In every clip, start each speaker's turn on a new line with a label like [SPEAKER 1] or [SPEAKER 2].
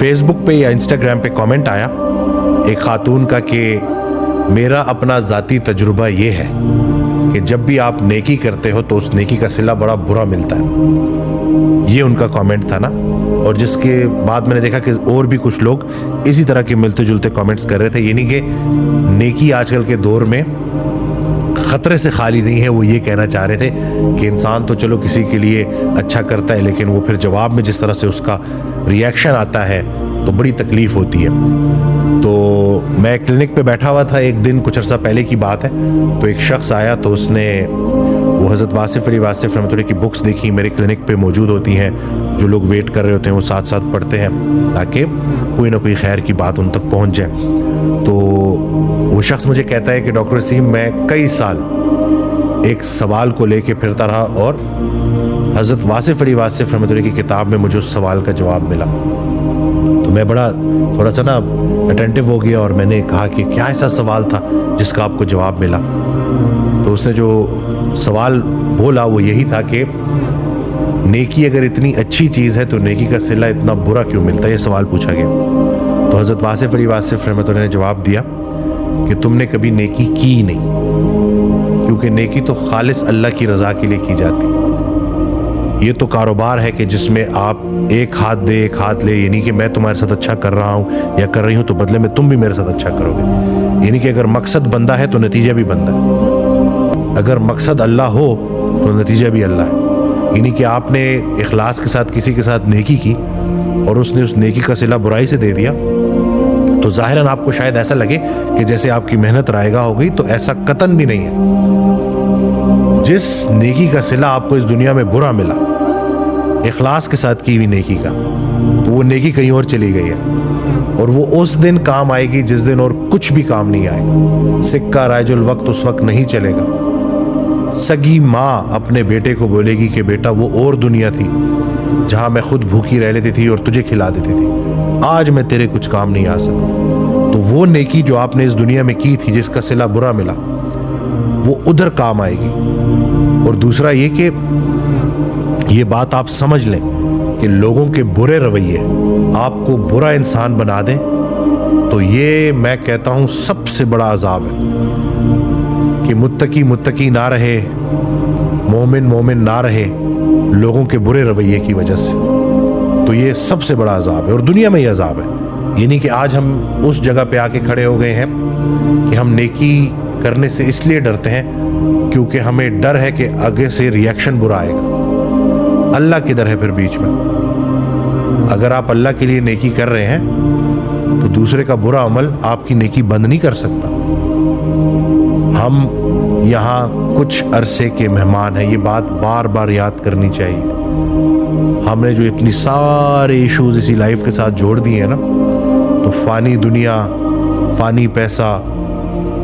[SPEAKER 1] Face book पे या Instagram पे कमेंट आया एक खातून का कि मेरा अपना ज़ाती तजुर्बा ये है कि जब भी आप नेकी करते हो तो उस नेकी का सिला बड़ा बुरा मिलता है। ये उनका कमेंट था ना, और जिसके बाद मैंने देखा कि और भी कुछ लोग इसी तरह के मिलते जुलते कमेंट्स कर रहे थे। यानी कि नेकी आजकल के दौर में ख़तरे से खाली नहीं है। वो ये कहना चाह रहे थे कि इंसान तो चलो किसी के लिए अच्छा करता है, लेकिन वो फिर जवाब में जिस तरह से उसका रिएक्शन आता है तो बड़ी तकलीफ़ होती है। तो मैं क्लिनिक पे बैठा हुआ था एक दिन, कुछ अर्सा पहले की बात है। तो एक शख्स आया तो उसने वो हज़रत वासिफ़ अली वासिफ़ रहमतुल्लाह की बुक्स देखी, मेरे क्लिनिक पे मौजूद होती हैं। जो लोग वेट कर रहे होते हैं वो साथ साथ पढ़ते हैं ताकि कोई ना कोई खैर की बात उन तक पहुंच जाए। तो वो शख्स मुझे कहता है कि डॉक्टर वसीम, मैं कई साल एक सवाल को लेके फिरता रहा और हज़रत वासिफ़ अली वासिफ़ रहमतुल्लाह की किताब में मुझे उस सवाल का जवाब मिला। तो मैं बड़ा थोड़ा सा ना अटेंटिव हो गया और मैंने कहा कि क्या ऐसा सवाल था जिसका आपको जवाब मिला। तो उसने जो सवाल बोला वो यही था कि नेकी अगर इतनी अच्छी चीज़ है तो नेकी का सिला इतना बुरा क्यों मिलता है, ये सवाल पूछा गया। तो हज़रत वासिफ़ अली वासिफ़ रहमतुल्लाह ने जवाब दिया कि तुमने कभी नेकी की नहीं, क्योंकि नेकी तो खालिस अल्लाह की रज़ा के लिए की जाती है। ये तो कारोबार है कि जिसमें आप एक हाथ दे एक हाथ ले, यानी कि मैं तुम्हारे साथ अच्छा कर रहा हूँ या कर रही हूँ तो बदले में तुम भी मेरे साथ अच्छा करोगे। यानी कि अगर मकसद बंदा है तो नतीजा भी बंदा है, अगर मकसद अल्लाह हो तो नतीजा भी अल्लाह है। यानी कि आपने इखलास के साथ किसी के साथ नेकी की और उसने उस नेकी का सिला बुराई से दे दिया तो ज़ाहिरन आपको शायद ऐसा लगे कि जैसे आपकी मेहनत रायगा हो गई, तो ऐसा कतन भी नहीं है। जिस नेकी का सिला आपको इस दुनिया में बुरा मिला इखलास के साथ की हुई नेकी का, तो वो नेकी कहीं और चली गई है और वो उस दिन काम आएगी जिस दिन और कुछ भी काम नहीं आएगा। सिक्का राजुल वक्त उस वक्त नहीं चलेगा। सगी माँ अपने बेटे को बोलेगी कि बेटा वो और दुनिया थी जहाँ मैं खुद भूखी रह लेती थी और तुझे खिला देती थी, आज मैं तेरे कुछ काम नहीं आ सकती। तो वो नेकी जो आपने इस दुनिया में की थी जिसका सिला बुरा मिला वो उधर काम आएगी। और दूसरा ये कि ये बात आप समझ लें कि लोगों के बुरे रवैये आपको बुरा इंसान बना दें तो ये मैं कहता हूँ सबसे बड़ा अजाब है कि मुत्तकी ना रहे, मोमिन ना रहे लोगों के बुरे रवैये की वजह से। तो ये सबसे बड़ा अजाब है और दुनिया में ये अजाब है। यानी कि आज हम उस जगह पे आके खड़े हो गए हैं कि हम नेकी करने से इसलिए डरते हैं क्योंकि हमें डर है कि आगे से रिएक्शन बुरा आएगा। अल्लाह किधर है फिर बीच में? अगर आप अल्लाह के लिए नेकी कर रहे हैं तो दूसरे का बुरा अमल आपकी नेकी बंद नहीं कर सकता। हम यहाँ कुछ अरसे के मेहमान हैं, ये बात बार बार याद करनी चाहिए। हमने जो इतनी सारे इश्यूज इसी लाइफ के साथ जोड़ दिए हैं ना, तो फानी दुनिया, फानी पैसा,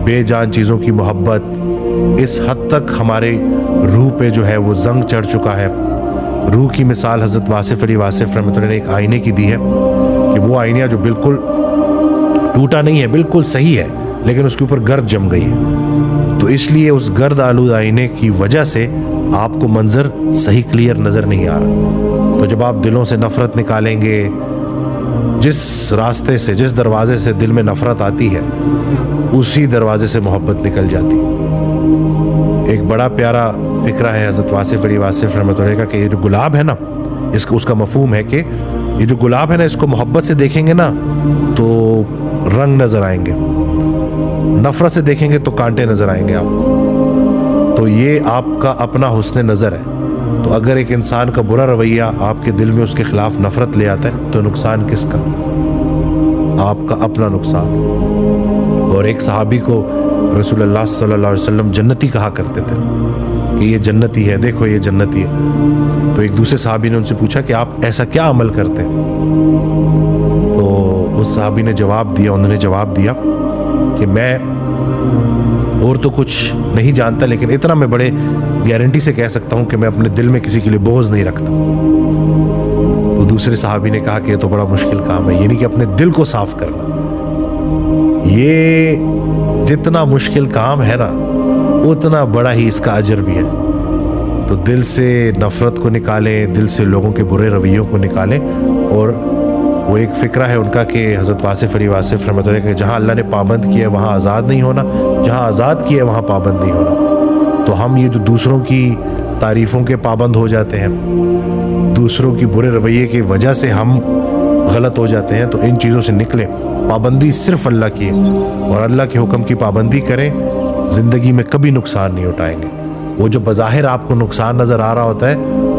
[SPEAKER 1] बेजान चीज़ों की मोहब्बत, इस हद तक हमारे रूह पे जो है वो जंग चढ़ चुका है। रूह की मिसाल हज़रत वासिफ़ अली वासिफ़ रहमतुल्लाह ने एक आईने की दी है कि वो आईना जो बिल्कुल टूटा नहीं है, बिल्कुल सही है, लेकिन उसके ऊपर गर्द जम गई है। तो इसलिए उस गर्द आलूद आईने की वजह से आपको मंजर सही क्लियर नज़र नहीं आ रहा। तो जब आप दिलों से नफ़रत निकालेंगे, जिस रास्ते से, जिस दरवाजे से दिल में नफ़रत आती है उसी दरवाजे से मोहब्बत निकल जाती है। एक बड़ा प्यारा फ़िक्रा है हज़रत वासिफ़ अली वासिफ़ रहमतुल्लाह का कि ये जो गुलाब है ना, इसका उसका मफ़हूम है कि ये जो गुलाब है ना, इसको मोहब्बत से देखेंगे ना तो रंग नज़र आएंगे, नफ़रत से देखेंगे तो कांटे नज़र आएंगे आपको। तो ये आपका अपना हुस्न नज़र है। तो अगर एक इंसान का बुरा रवैया आपके दिल में उसके खिलाफ नफ़रत ले आता है तो नुकसान किसका? आपका अपना नुकसान। और एक सहाबी को रसूलुल्लाह सल्लल्लाहु अलैहि वसल्लम जन्नती कहा करते थे कि ये जन्नती है, देखो ये जन्नती है। तो एक दूसरे सहाबी ने उनसे पूछा कि आप ऐसा क्या अमल करते हैं? तो उस सहाबी ने जवाब दिया, उन्होंने जवाब दिया कि मैं और तो कुछ नहीं जानता, लेकिन इतना मैं बड़े गारंटी से कह सकता हूँ कि मैं अपने दिल में किसी के लिए बोझ नहीं रखता। तो दूसरे सहाबी ने कहा कि ये तो बड़ा मुश्किल काम है, यानी कि अपने दिल को साफ करना। ये जितना मुश्किल काम है ना, उतना बड़ा ही इसका अजर भी है। तो दिल से नफ़रत को निकालें, दिल से लोगों के बुरे रवैयों को निकालें और وہ ایک فکرہ ہے ان کا کہ حضرت واصف علی واصف رحمۃ اللہ کہ جہاں اللہ نے پابند کیا ہے وہاں آزاد نہیں ہونا، جہاں آزاد کیا ہے وہاں پابند نہیں ہونا۔ تو ہم یہ جو دوسروں کی تعریفوں کے پابند ہو جاتے ہیں، دوسروں کی برے رویے کی وجہ سے ہم غلط ہو جاتے ہیں، تو ان چیزوں سے نکلیں، پابندی صرف اللہ کی ہے، اور اللہ کے حکم کی پابندی کریں، زندگی میں کبھی نقصان نہیں اٹھائیں گے۔ وہ جو بظاہر آپ کو نقصان نظر آ رہا ہوتا ہے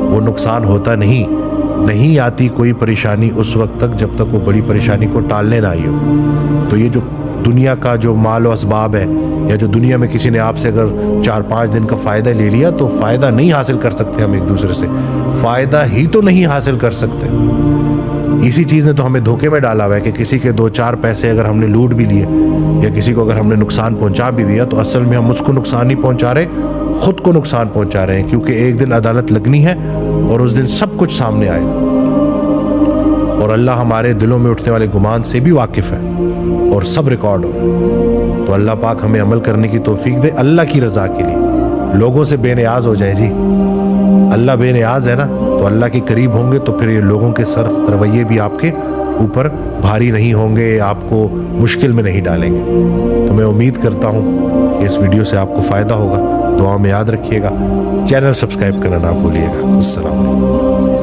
[SPEAKER 1] وہ نقصان ہوتا نہیں آتی کوئی پریشانی اس وقت تک جب تک وہ بڑی پریشانی کو ٹالنے نہ آئی ہو۔ تو یہ جو دنیا کا جو مال و اسباب ہے، یا جو دنیا میں کسی نے آپ سے اگر 4-5 دن کا فائدہ لے لیا، تو فائدہ نہیں حاصل کر سکتے ہم ایک دوسرے سے، فائدہ ہی تو نہیں حاصل کر سکتے۔ اسی چیز نے تو ہمیں دھوکے میں ڈالا ہوا ہے کہ کسی کے 2-4 پیسے اگر ہم نے لوٹ بھی لیے یا کسی کو اگر ہم نے نقصان پہنچا بھی دیا، تو اصل میں ہم اس کو نقصان نہیں پہنچا رہے، خود کو نقصان پہنچا رہے ہیں، کیونکہ ایک دن عدالت لگنی ہے اور اس دن سب کچھ سامنے آئے گا، اور اللہ ہمارے دلوں میں اٹھنے والے گمان سے بھی واقف ہے اور سب ریکارڈ ہو رہا ہے۔ تو اللہ پاک ہمیں عمل کرنے کی توفیق دے اللہ کی رضا کے لیے، لوگوں سے بے نیاز ہو جائیں جی، اللہ بے نیاز ہے نا، تو اللہ کے قریب ہوں گے تو پھر یہ لوگوں کے سخت رویے بھی آپ کے اوپر بھاری نہیں ہوں گے، آپ کو مشکل میں نہیں ڈالیں گے۔ تو میں امید کرتا ہوں کہ اس ویڈیو سے آپ کو فائدہ ہوگا، دعا میں یاد رکھیے گا، چینل سبسکرائب کرنا نہ بھولیے گا۔ السلام علیکم۔